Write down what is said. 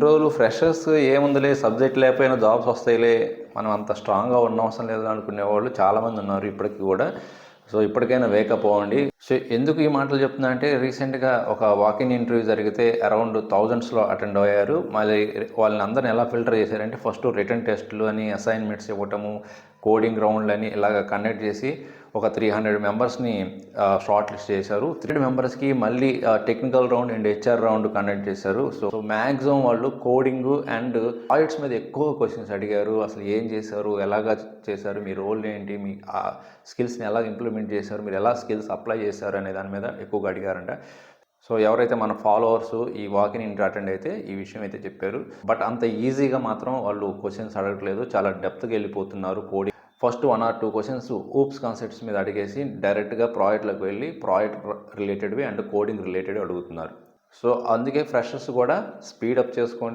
రోజులు ఫ్రెషర్స్ ఏముందిలే సబ్జెక్ట్ లేకపోయినా జాబ్స్ వస్తాయిలే, మనం అంత స్ట్రాంగ్గా ఉండవసరం లేదు అనుకునే వాళ్ళు చాలామంది ఉన్నారు ఇప్పటికీ కూడా. సో ఇప్పటికైనా వేకప్ అవ్వండి. సో ఎందుకు ఈ మాటలు చెప్తున్నా అంటే, రీసెంట్గా ఒక వాకింగ్ ఇంటర్వ్యూ జరిగితే అరౌండ్ థౌజండ్స్లో అటెండ్ అయ్యారు. మళ్ళీ వాళ్ళని అందరిని ఎలా ఫిల్టర్ చేశారంటే, ఫస్ట్ రిటర్న్ టెస్టులు అని, అసైన్మెంట్స్ ఇవ్వటము, కోడింగ్ రౌండ్లు అని ఇలాగ కండక్ట్ చేసి ఒక 300 మెంబర్స్ని షార్ట్ లిస్ట్ చేశారు. 300 మెంబర్స్కి మళ్ళీ technical round and HR round conduct చేశారు. సో మ్యాక్సిమం వాళ్ళు కోడింగ్ అండ్ ప్రాజెక్ట్స్ మీద ఎక్కువ క్వశ్చన్స్ అడిగారు. అసలు ఏం చేశారు, ఎలాగా చేశారు, మీ రోల్ ఏంటి, మీ స్కిల్స్ని ఎలా ఇంప్లిమెంట్ చేశారు, మీరు ఎలా స్కిల్స్ అప్లై చేశారు అనే దాని మీద ఎక్కువగా అడిగారంట. సో ఎవరైతే మన ఫాలోవర్స్ ఈ వాకిన్ ఇంటర్ అటెండ్ అయితే ఈ విషయం అయితే చెప్పారు. బట్ అంత ఈజీగా మాత్రం వాళ్ళు క్వశ్చన్స్ అడగట్లేదు, చాలా డెప్త్గా వెళ్ళిపోతున్నారు coding. First 1 or 2 questions oops concepts మీద అడిగేసి డైరెక్ట్గా ప్రాజెక్ట్లోకి వెళ్ళి ప్రాజెక్ట్ రిలేటెడ్వి అండ్ కోడింగ్ రిలేటెడ్ అడుగుతున్నారు. సో అందుకే ఫ్రెషర్స్ కూడా స్పీడప్ చేసుకోండి.